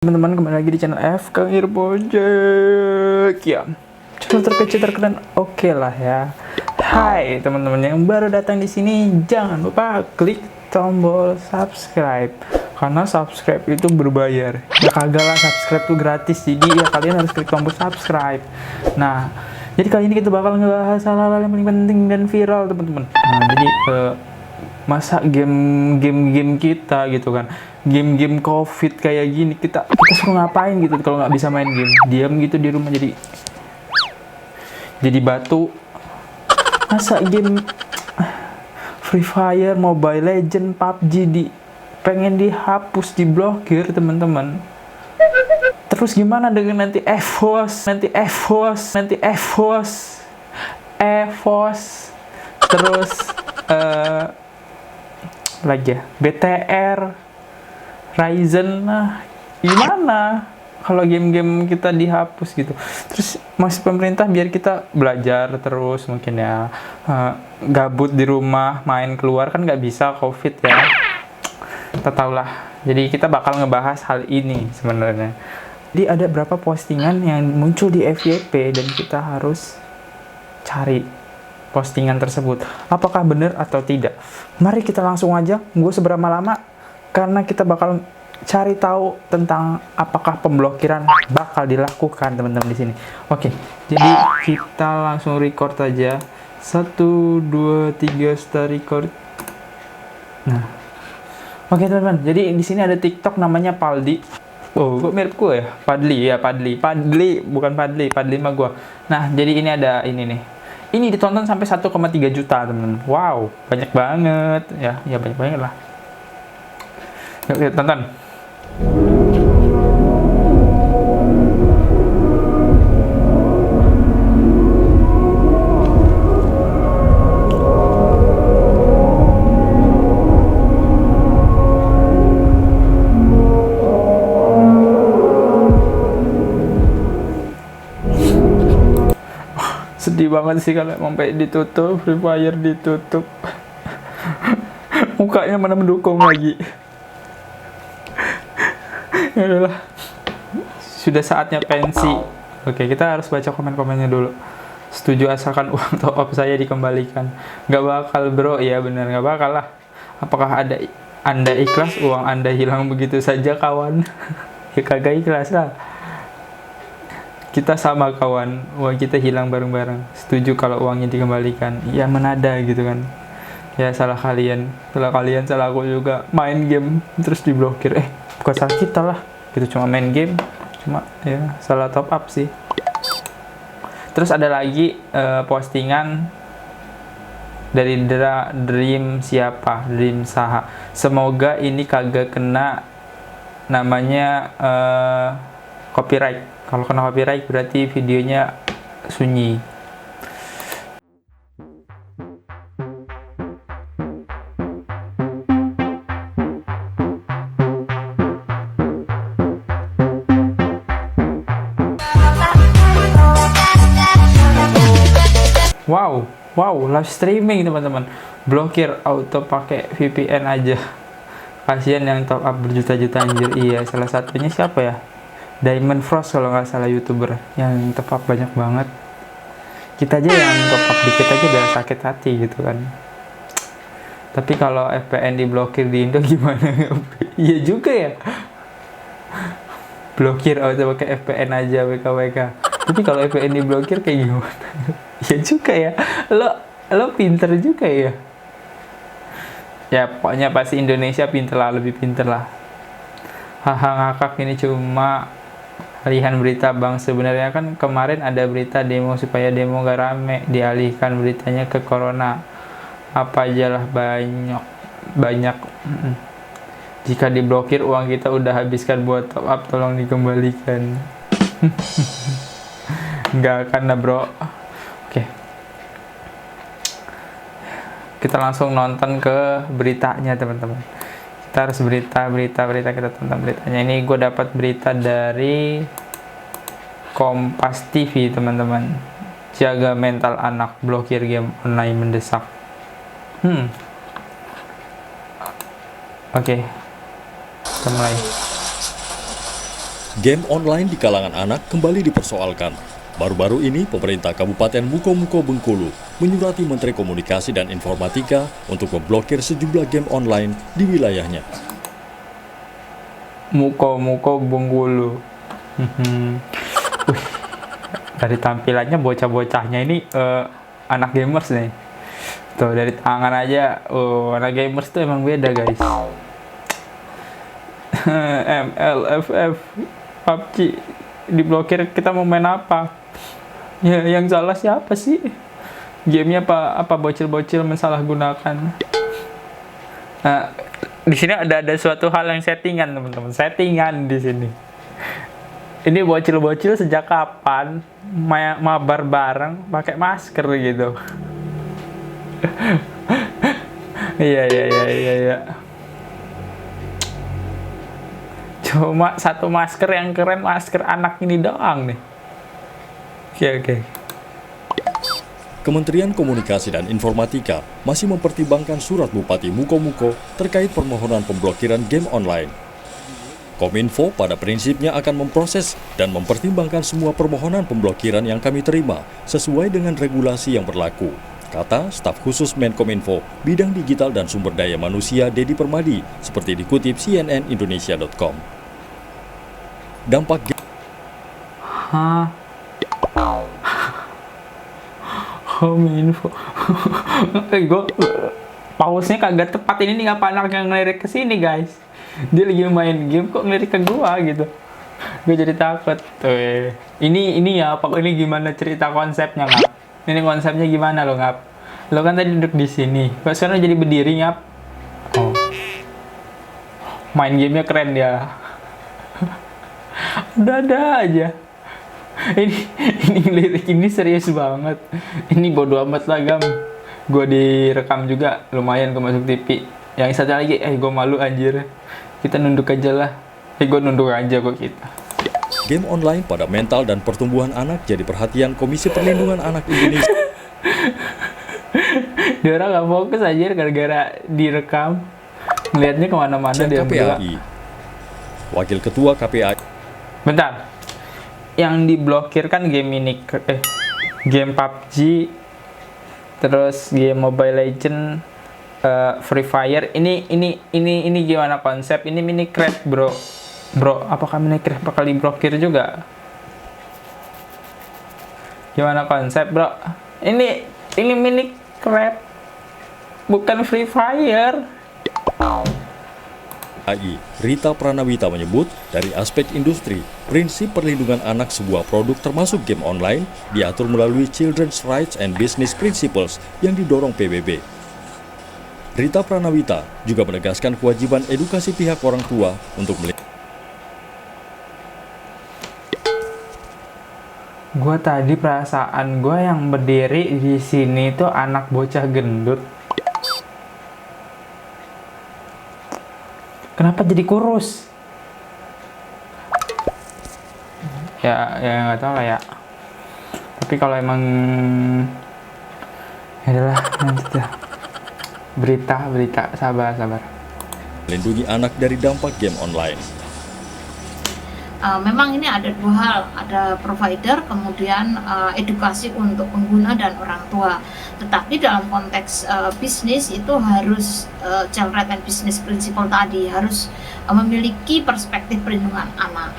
Teman-teman, kembali lagi di channel FK Project ya, channel terkecil terkeren. Oke lah ya. Hai teman-teman yang baru datang di sini, jangan lupa klik tombol subscribe karena subscribe itu berbayar. Ya kagak lah, subscribe tuh gratis, jadi ya kalian harus klik tombol subscribe. Nah, jadi kali ini kita bakal ngebahas hal-hal yang paling penting dan viral teman-teman. Nah, jadi masa game kita gitu kan, game covid kayak gini, kita suruh ngapain gitu kalau nggak bisa main game, diam gitu di rumah jadi batu. Masa game Free Fire, Mobile Legend, PUBG pengen dihapus, diblokir teman-teman. Terus gimana dengan nanti EVOS, terus lagi ya, BTR, Ryzen. Nah, gimana kalau game-game kita dihapus gitu? Terus masih pemerintah biar kita belajar terus mungkin ya, gabut di rumah, main keluar kan nggak bisa covid ya, kita tahu lah. Jadi kita bakal ngebahas hal ini sebenarnya. Jadi ada berapa postingan yang muncul di FYP dan kita harus cari postingan tersebut apakah benar atau tidak. Mari kita langsung aja, gue seberapa lama, karena kita bakal cari tahu tentang apakah pemblokiran bakal dilakukan teman-teman di sini. Oke, jadi kita langsung record aja. 1, 2, 3 start record. Nah, oke teman-teman, jadi di sini ada TikTok namanya Paldi. Oh, kok mirip gue ya? Padli bukan Padli mah gue. Nah, jadi ini ada ini nih. Ini ditonton sampai 1,3 juta teman-teman. Wow, banyak banget ya, banyak banget lah. Yuk tonton. Sedih banget sih kalau sampai ditutup, Free Fire ditutup. Mukanya mana mendukung lagi. Ya udahlah, sudah saatnya pensi. Oke, kita harus baca komen-komennya dulu. Setuju asalkan uang top up saya dikembalikan. Gak bakal bro, ya bener gak bakal lah. Apakah Anda ikhlas uang Anda hilang begitu saja kawan? Ya kagak ikhlas lah. Kita sama kawan, uang kita hilang bareng-bareng. Setuju kalau uangnya dikembalikan. Ya menada gitu kan. Ya salah kalian, salah aku juga. Main game terus diblokir. Bukan salah kita lah, kita cuma main game, cuma ya salah top up sih. Terus ada lagi postingan dari Dream Saha. Semoga ini kagak kena namanya copyright. Kalau kena copyright berarti videonya sunyi. Wow, live streaming teman-teman. Blokir auto pakai VPN aja. Kasihan yang top up berjuta-juta anjir. Iya, salah satunya siapa ya? Diamond Frost kalau nggak salah, YouTuber yang top up banyak banget. Kita aja yang top up dikit aja udah sakit hati gitu kan. Tapi kalau VPN diblokir di Indo gimana? Iya juga ya. Blokir auto pakai VPN aja WKWK. Tapi kalau VPN diblokir kayak gimana? Ya juga ya. Lo pinter juga ya. Ya pokoknya pasti Indonesia pinter lah, lebih pinter lah. Haha ngakak, ini cuma alihan berita bang. Sebenarnya kan kemarin ada berita demo supaya demo gak rame, dialihkan beritanya ke corona. Apa aja lah, banyak. Jika diblokir uang kita udah habiskan buat top up, tolong dikembalikan. Nggak akan lah bro. Oke, kita langsung nonton ke beritanya teman-teman. Kita harus berita kita tonton beritanya. Ini gue dapat berita dari Kompas TV teman-teman. Jaga mental anak, blokir game online mendesak. Oke, kita mulai. Game online di kalangan anak kembali dipersoalkan. Baru-baru ini, pemerintah Kabupaten Muko-Muko Bengkulu menyurati Menteri Komunikasi dan Informatika untuk memblokir sejumlah game online di wilayahnya. Muko-Muko Bengkulu. Wih, dari tampilannya bocah-bocahnya ini anak gamers nih. Tuh dari tangan aja, anak gamers tuh emang beda guys. MLFF PUBG diblokir, kita mau main apa? Ya yang salah siapa sih? Gamenya apa bocil-bocil mensalahgunakan. Nah, di sini ada suatu hal yang settingan teman-teman, settingan di sini. Ini bocil-bocil sejak kapan mabar bareng pakai masker gitu? Iya. Cuma satu masker yang keren, masker anak ini doang nih. Oke. Kementerian Komunikasi dan Informatika masih mempertimbangkan surat Bupati Muko-Muko terkait permohonan pemblokiran game online. Kominfo pada prinsipnya akan memproses dan mempertimbangkan semua permohonan pemblokiran yang kami terima sesuai dengan regulasi yang berlaku, kata staf khusus Menkominfo bidang digital dan sumber daya manusia Dedi Permadi, seperti dikutip cnnindonesia.com. Dampak Kominfo. Gue pausnya kagak tepat ini nih, ngapa anak yang ngelirik ke sini guys? Dia lagi main game kok ngelirik ke gua gitu. Gue jadi takut. Tuh. Ini ya, Pak, ini gimana cerita konsepnya, Ngap? Ini konsepnya gimana lo, Ngap? Lo kan tadi duduk di sini. Kok sekarang jadi berdiri, Ngap? Oh. Main gamenya keren dia. Udah aja. Ini lirik ini serius banget. Ini bodo amat lah gam. Gue direkam juga, lumayan gue masuk TV. Yang satu lagi, gue malu anjir. Kita nunduk aja lah. Gue nunduk aja kok kita. Game online pada mental dan pertumbuhan anak jadi perhatian Komisi Perlindungan Anak Indonesia. Dia orang gak fokus aja gara-gara direkam. Ngeliatnya kemana-mana dia KPAI. Wakil Ketua KPAI. Bentar. Yang diblokir kan game ini, game PUBG, terus game Mobile Legend, Free Fire. Ini gimana konsep? Ini Minecraft bro. Apakah Minecraft bakal diblokir juga? Gimana konsep bro? Ini Minecraft, bukan Free Fire. Rita Pranawita menyebut, dari aspek industri, prinsip perlindungan anak sebuah produk termasuk game online diatur melalui Children's Rights and Business Principles yang didorong PBB. Rita Pranawita juga menegaskan kewajiban edukasi pihak orang tua untuk Gue tadi perasaan gue yang berdiri di sini tuh anak bocah gendut. Kenapa jadi kurus? Ya nggak tahu lah ya. Tapi kalau emang adalah nanti tuh berita sabar. melindungi anak dari dampak game online. Memang ini ada dua hal, ada provider, kemudian edukasi untuk pengguna dan orang tua. Tetapi dalam konteks bisnis itu harus child right and business principle tadi, harus memiliki perspektif perlindungan anak.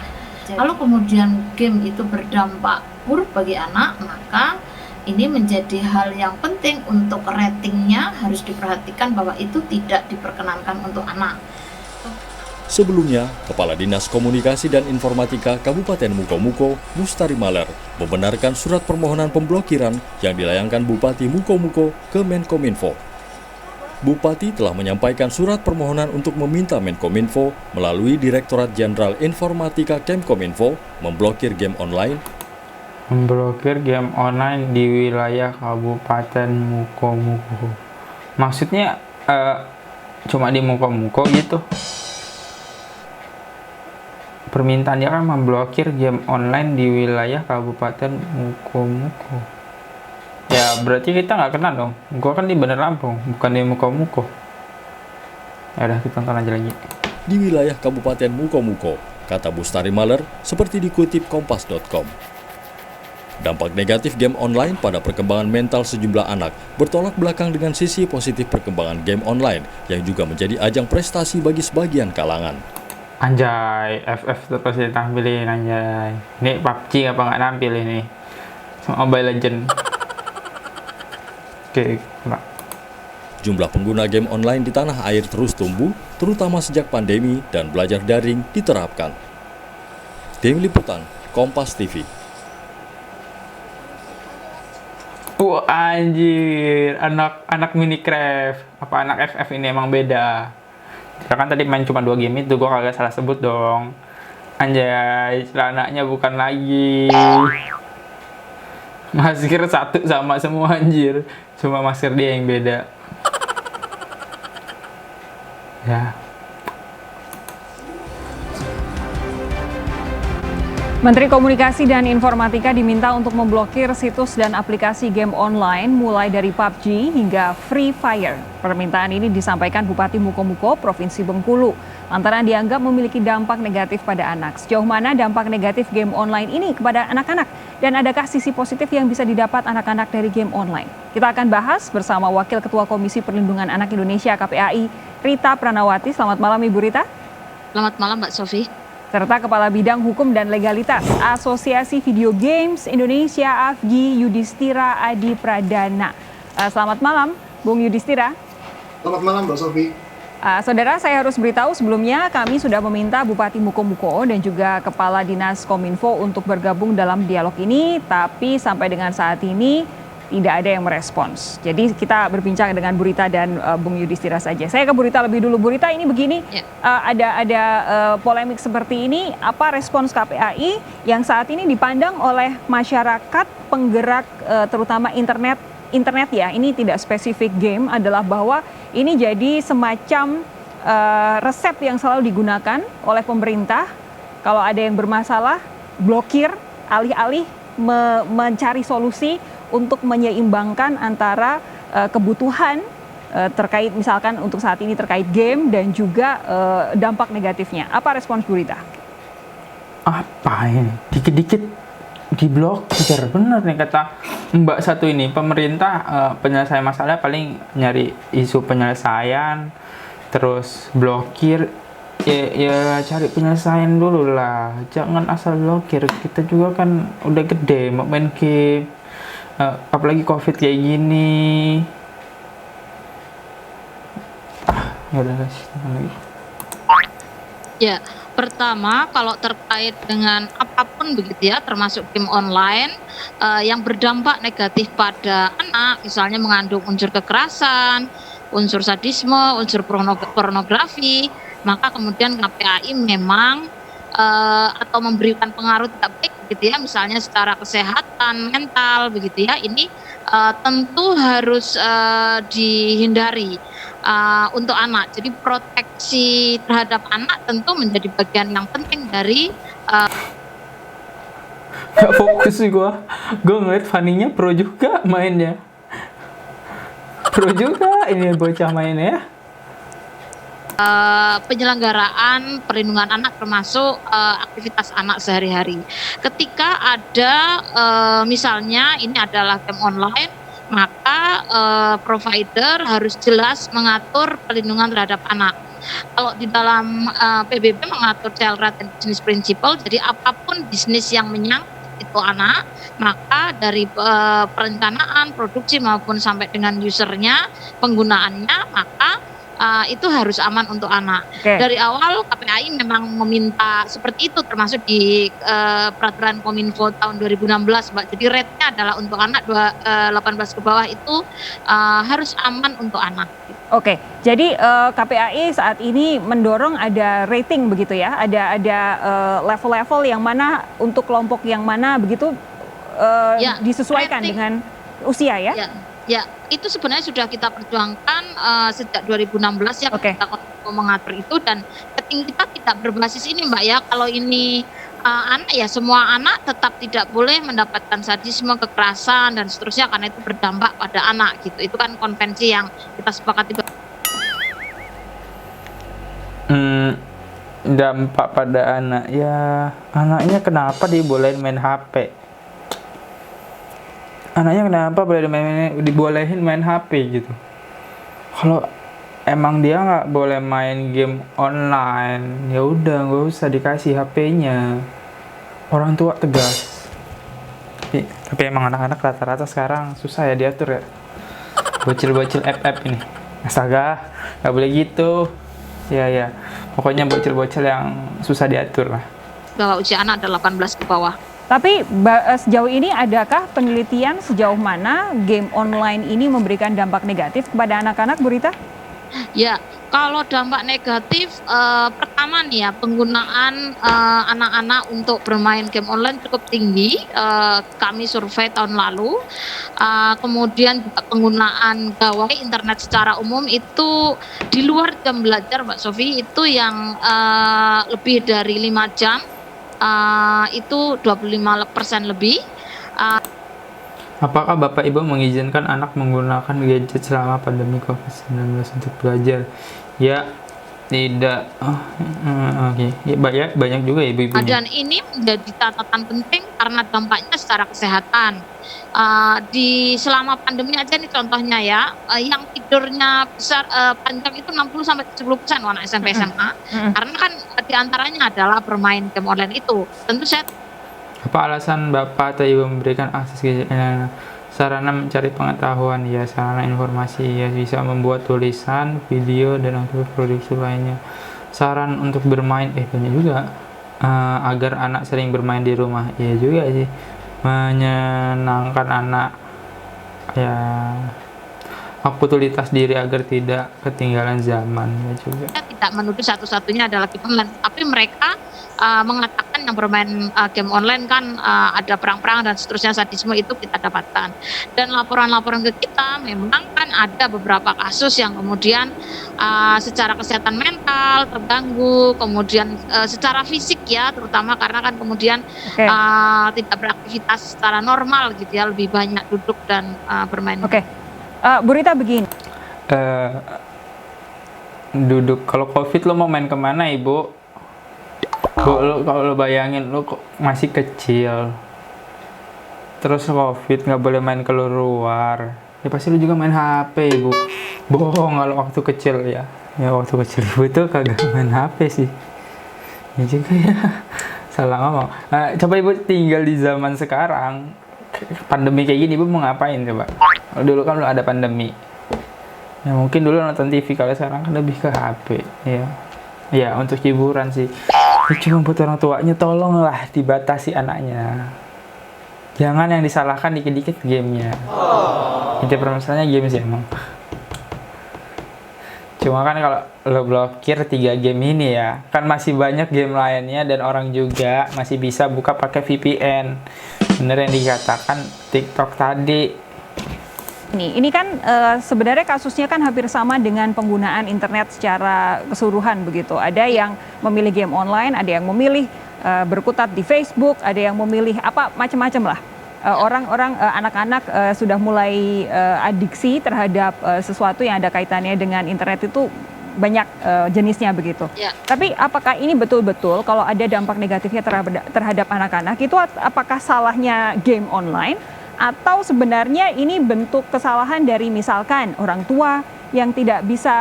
Kalau kemudian game itu berdampak buruk bagi anak, maka ini menjadi hal yang penting untuk ratingnya harus diperhatikan bahwa itu tidak diperkenankan untuk anak. Sebelumnya, Kepala Dinas Komunikasi dan Informatika Kabupaten Muko-Muko, Mustari Maler, membenarkan surat permohonan pemblokiran yang dilayangkan Bupati Muko-Muko ke Menkominfo. Bupati telah menyampaikan surat permohonan untuk meminta Menkominfo melalui Direktorat Jenderal Informatika Kemkominfo memblokir game online. Memblokir game online di wilayah Kabupaten Muko-Muko. Maksudnya cuma di Muko-Muko gitu? Permintaan dia kan memblokir game online di wilayah Kabupaten Muko-Muko. Ya berarti kita nggak kenal dong. Gua kan di Bandar Lampung, bukan di Muko-Muko. Ya udah kita tonton aja lagi. Di wilayah Kabupaten Muko-Muko, kata Bustari Maler seperti dikutip kompas.com. Dampak negatif game online pada perkembangan mental sejumlah anak bertolak belakang dengan sisi positif perkembangan game online yang juga menjadi ajang prestasi bagi sebagian kalangan. Anjay, FF tuh pasti tampilin anjay. Ini PUBG apa nggak nampil ini? Sama Mobile Legend. Oke, Pak. Jumlah pengguna game online di tanah air terus tumbuh, terutama sejak pandemi dan belajar daring diterapkan. Tim Liputan, Kompas TV. Wah anjir, anak Minecraft apa anak FF ini emang beda. Ya kan tadi main cuma 2 game itu, gua kagak salah sebut dong. Anjay, celananya bukan lagi. Masker satu sama semua anjir. Cuma masker dia yang beda. Ya. Menteri Komunikasi dan Informatika diminta untuk memblokir situs dan aplikasi game online mulai dari PUBG hingga Free Fire. Permintaan ini disampaikan Bupati Mukomuko, Provinsi Bengkulu, lantaran dianggap memiliki dampak negatif pada anak. Sejauh mana dampak negatif game online ini kepada anak-anak? Dan adakah sisi positif yang bisa didapat anak-anak dari game online? Kita akan bahas bersama Wakil Ketua Komisi Perlindungan Anak Indonesia KPAI, Rita Pranawati. Selamat malam Ibu Rita. Selamat malam Mbak Sofi. Serta Kepala Bidang Hukum dan Legalitas Asosiasi Video Games Indonesia AFGI Yudhistira Adi Pradana. Selamat malam Bung Yudhistira. Selamat malam Mbak Sofi. Saudara, saya harus beritahu sebelumnya kami sudah meminta Bupati Mukomuko dan juga Kepala Dinas Kominfo untuk bergabung dalam dialog ini, tapi sampai dengan saat ini tidak ada yang merespons. Jadi kita berbincang dengan Bu Rita dan Bung Yudhistira saja. Saya ke Bu Rita lebih dulu. Bu Rita, ini begini, ya. Ada polemik seperti ini. Apa respons KPAI yang saat ini dipandang oleh masyarakat penggerak terutama internet ya, ini tidak spesifik game, adalah bahwa ini jadi semacam resep yang selalu digunakan oleh pemerintah. Kalau ada yang bermasalah, blokir, alih-alih mencari solusi untuk menyeimbangkan antara kebutuhan terkait misalkan untuk saat ini terkait game dan juga dampak negatifnya. Apa respons Bu Rita? Apa ini? Dikit-dikit diblokir, bener nih kata Mbak satu ini. Pemerintah penyelesaian masalah paling nyari isu penyelesaian, terus blokir. Ya cari penyelesaian dulu lah, jangan asal blokir. Kita juga kan udah gede mau main game, apalagi COVID kayak gini. Ya udah guys, lagi. Ya, pertama kalau terkait dengan apapun begitu ya, termasuk game online yang berdampak negatif pada anak, misalnya mengandung unsur kekerasan, unsur sadisme, unsur pornografi, maka kemudian KPAI memang atau memberikan pengaruh tidak baik gitu ya, misalnya secara kesehatan mental begitu ya, ini tentu harus dihindari untuk anak. Jadi proteksi terhadap anak tentu menjadi bagian yang penting dari Gak fokus sih gue ngeliat Fanny-nya pro juga mainnya, pro juga ini bocah mainnya ya. Penyelenggaraan perlindungan anak termasuk aktivitas anak sehari-hari. Ketika ada misalnya ini adalah game online, maka provider harus jelas mengatur perlindungan terhadap anak. Kalau di dalam PBB mengatur Child Right and Business Principle, jadi apapun bisnis yang menyangkut itu anak, maka dari perencanaan, produksi maupun sampai dengan usernya, penggunaannya, maka itu harus aman untuk anak. Okay. Dari awal KPAI memang meminta seperti itu, termasuk di peraturan Kominfo tahun 2016, Mbak. Jadi rate-nya adalah untuk anak 18 ke bawah itu harus aman untuk anak. Oke, jadi KPAI saat ini mendorong ada rating begitu ya, ada level-level yang mana untuk kelompok yang mana begitu Ya, disesuaikan rating dengan usia ya? Ya, itu sebenarnya sudah kita perjuangkan sejak 2016 ya, Oke. kita mengatur itu, dan rating kita tidak berbasis ini Mbak ya. Kalau ini anak ya, semua anak tetap tidak boleh mendapatkan sadisme, kekerasan dan seterusnya, karena itu berdampak pada anak gitu. Itu kan konvensi yang kita sepakati. dampak pada anak ya, anaknya kenapa dibolehin main HP, anaknya kenapa dibolehin main HP gitu. Kalau emang dia nggak boleh main game online, ya udah nggak usah dikasih HP-nya. Orang tua tegas. Tapi emang anak-anak rata-rata sekarang susah ya diatur ya. Bocil-bocil FF ini. Astaga, nggak boleh gitu. Ya. Pokoknya bocil-bocil yang susah diatur lah. Bahwa usia anak ada 18 ke bawah. Tapi sejauh ini adakah penelitian sejauh mana game online ini memberikan dampak negatif kepada anak-anak, Bu Rita? Ya, kalau dampak negatif pertama nih ya, penggunaan anak-anak untuk bermain game online cukup tinggi. Kami survei tahun lalu. Kemudian juga penggunaan gawai internet secara umum itu di luar jam belajar, Mbak Sofi, itu yang lebih dari 5 jam, itu 25% lebih. Apakah Bapak Ibu mengizinkan anak menggunakan gadget selama pandemi COVID-19 untuk belajar? Ya, tidak. Oke. Ya, banyak juga ya ibu-ibunya. Dan ini menjadi catatan penting karena dampaknya secara kesehatan. Di selama pandemi aja nih contohnya ya, yang tidurnya besar panjang itu 60-70% anak SMP SMA. Karena kan diantaranya adalah bermain game online itu. Tentu saya Apa alasan Bapak atau Ibu memberikan akses gadget sarana mencari pengetahuan, ya sarana informasi, ya bisa membuat tulisan, video, dan aktivitas produksi lainnya. Saran untuk bermain, banyak juga. Agar anak sering bermain di rumah, ya juga sih. Menyenangkan anak, ya aktivitas diri agar tidak ketinggalan zaman, ya juga. tidak menuduh satu-satunya adalah game online, tapi mereka mengatakan yang bermain game online kan ada perang-perang dan seterusnya, sadisme itu kita dapatkan. Dan laporan-laporan ke kita memang kan ada beberapa kasus yang kemudian secara kesehatan mental terganggu, kemudian secara fisik ya, terutama karena kan kemudian tidak beraktivitas secara normal gitu ya, lebih banyak duduk dan bermain. Bu Rita begini. Duduk. Kalau COVID lo mau main kemana, Ibu? Kalau lo bayangin lo masih kecil, terus COVID nggak boleh main keluar, ya pasti lo juga main HP, Ibu. Bohong kalau waktu kecil ya. Ya waktu kecil Ibu itu kagak main HP sih. Ya juga ya. Salah ngomong. Coba Ibu tinggal di zaman sekarang, pandemi kayak gini, Ibu mau ngapain coba? Dulu kan belum ada pandemi. Ya mungkin dulu nonton TV, kalau sekarang kan lebih ke HP. Ya untuk hiburan sih. Ya, cuma buat orang tuanya, tolonglah dibatasi anaknya. Jangan yang disalahkan dikit-dikit gamenya. Inti permasalahannya game sih emang. Cuma kan kalau lo blokir 3 game ini ya, kan masih banyak game lainnya dan orang juga masih bisa buka pakai VPN. Bener yang dikatakan TikTok tadi. Ini kan sebenarnya kasusnya kan hampir sama dengan penggunaan internet secara keseluruhan begitu. Ada yang memilih game online, ada yang memilih berkutat di Facebook, ada yang memilih macam-macam lah. Orang-orang anak-anak sudah mulai adiksi terhadap sesuatu yang ada kaitannya dengan internet itu banyak jenisnya begitu. Tapi apakah ini betul-betul kalau ada dampak negatifnya terhadap anak-anak itu apakah salahnya game online? Atau sebenarnya ini bentuk kesalahan dari misalkan orang tua yang tidak bisa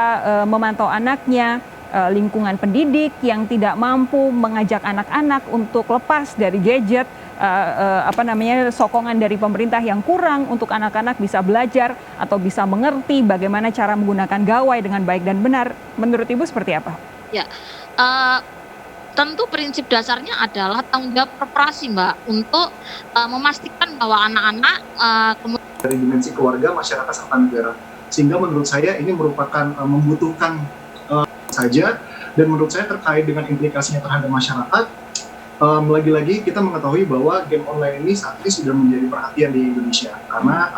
memantau anaknya, lingkungan pendidik yang tidak mampu mengajak anak-anak untuk lepas dari gadget, sokongan dari pemerintah yang kurang untuk anak-anak bisa belajar atau bisa mengerti bagaimana cara menggunakan gawai dengan baik dan benar. Menurut Ibu seperti apa? Ya, tentu prinsip dasarnya adalah tanggung jawab korporasi, Mbak, untuk memastikan bahwa anak-anak dari dimensi keluarga, masyarakat, serta negara. Sehingga menurut saya ini merupakan membutuhkan saja, dan menurut saya terkait dengan implikasinya terhadap masyarakat, lagi-lagi kita mengetahui bahwa game online ini saat ini sudah menjadi perhatian di Indonesia. Karena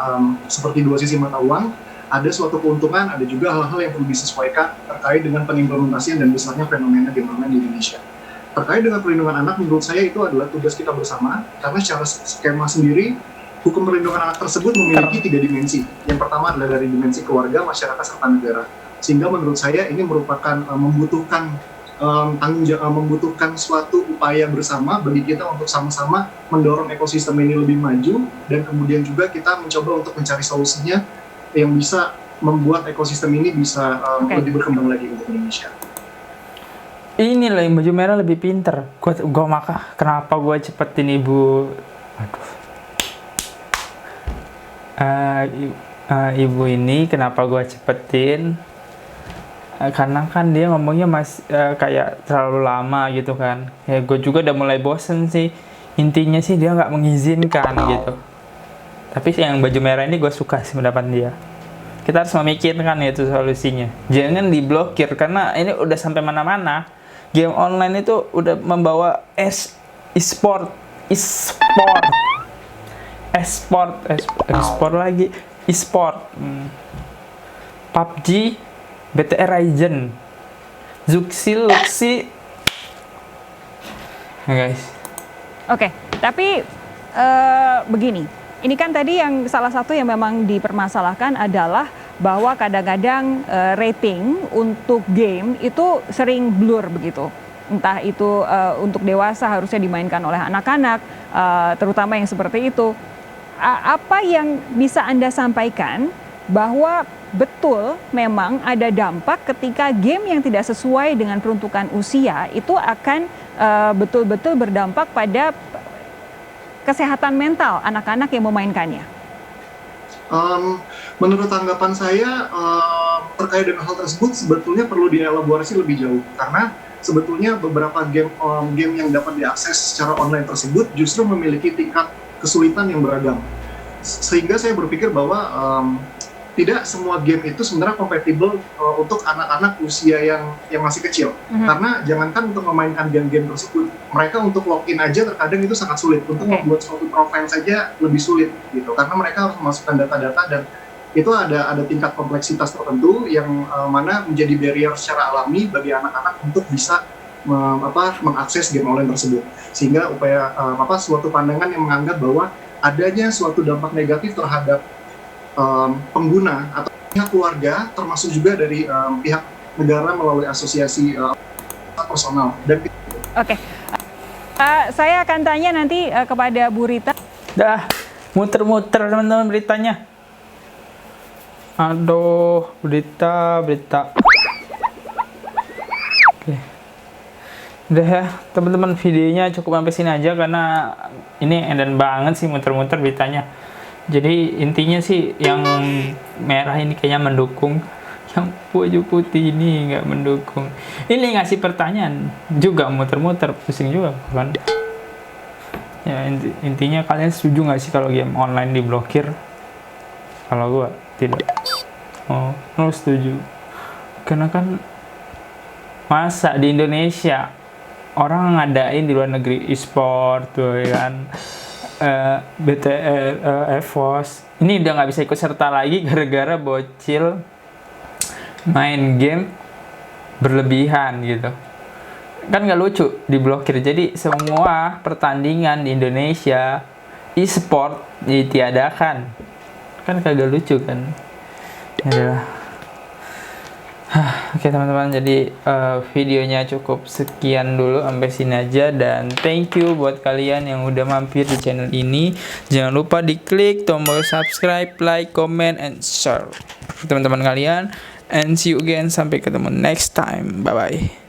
seperti dua sisi mata uang, ada suatu keuntungan, ada juga hal-hal yang perlu disesuaikan terkait dengan pengimplementasian dan misalnya fenomena game online di Indonesia. Terkait dengan perlindungan anak, menurut saya itu adalah tugas kita bersama, karena secara skema sendiri, hukum perlindungan anak tersebut memiliki 3 dimensi. Yang pertama adalah dari dimensi keluarga, masyarakat, serta negara. Sehingga menurut saya ini merupakan membutuhkan membutuhkan suatu upaya bersama bagi kita untuk sama-sama mendorong ekosistem ini lebih maju, dan kemudian juga kita mencoba untuk mencari solusinya yang bisa membuat ekosistem ini bisa lebih berkembang lagi untuk Indonesia. Ini loh yang baju merah lebih pinter. Gua maka kenapa gua cepetin ibu. Ibu ini kenapa gua cepetin? Karena kan dia ngomongnya kayak terlalu lama gitu kan. Ya gue juga udah mulai bosen sih. Intinya sih dia nggak mengizinkan gitu. Tapi yang baju merah ini gue suka sih pendapat dia. Kita harus memikirkan itu solusinya. Jangan diblokir karena ini udah sampai mana-mana. Game online itu udah membawa e-sport lagi. E-sport. PUBG, BTR Ryzen, Luxi. Nah, guys. Oke, tapi begini, ini kan tadi yang salah satu yang memang dipermasalahkan adalah bahwa kadang-kadang rating untuk game itu sering blur begitu. Entah itu untuk dewasa harusnya dimainkan oleh anak-anak, terutama yang seperti itu. Apa yang bisa Anda sampaikan bahwa betul memang ada dampak ketika game yang tidak sesuai dengan peruntukan usia itu akan betul-betul berdampak pada kesehatan mental anak-anak yang memainkannya? Menurut tanggapan saya terkait dengan hal tersebut sebetulnya perlu dielaborasi lebih jauh, karena sebetulnya beberapa game yang dapat diakses secara online tersebut justru memiliki tingkat kesulitan yang beragam, sehingga saya berpikir bahwa tidak semua game itu sebenarnya kompatibel untuk anak-anak usia yang masih kecil. Karena jangankan untuk memainkan game-game tersebut, mereka untuk login aja terkadang itu sangat sulit. Untuk membuat suatu profile saja lebih sulit gitu, karena mereka harus memasukkan data-data dan itu ada tingkat kompleksitas tertentu yang mana menjadi barrier secara alami bagi anak-anak untuk bisa mengakses game online tersebut. Sehingga suatu pandangan yang menganggap bahwa adanya suatu dampak negatif terhadap pengguna atau pihak keluarga, termasuk juga dari pihak negara melalui asosiasi personal. Oke. Saya akan tanya nanti kepada Bu Rita. Dah, muter-muter teman-teman beritanya. Aduh, berita. Oke. Udah ya, teman-teman, videonya cukup sampai sini aja karena ini edan banget sih muter-muter beritanya. Jadi intinya sih yang merah ini kayaknya mendukung, yang baju putih ini nggak mendukung. Ini ngasih pertanyaan juga muter-muter, pusing juga kan. Ya intinya kalian setuju nggak sih kalau game online diblokir? Kalau gua tidak. Oh, lo setuju? Karena kan masa di Indonesia orang ngadain di luar negeri e-sport tuh kan. BTR, EVOS ini udah nggak bisa ikut serta lagi gara-gara bocil main game berlebihan gitu kan, nggak lucu diblokir. Jadi semua pertandingan di Indonesia e-sport ditiadakan kan, kagak lucu kan. Ya Oke teman-teman, jadi videonya cukup sekian dulu sampai sini aja, dan thank you buat kalian yang udah mampir di channel ini. Jangan lupa diklik tombol subscribe, like, comment, and share teman-teman kalian, and see you again, sampai ketemu next time, bye bye.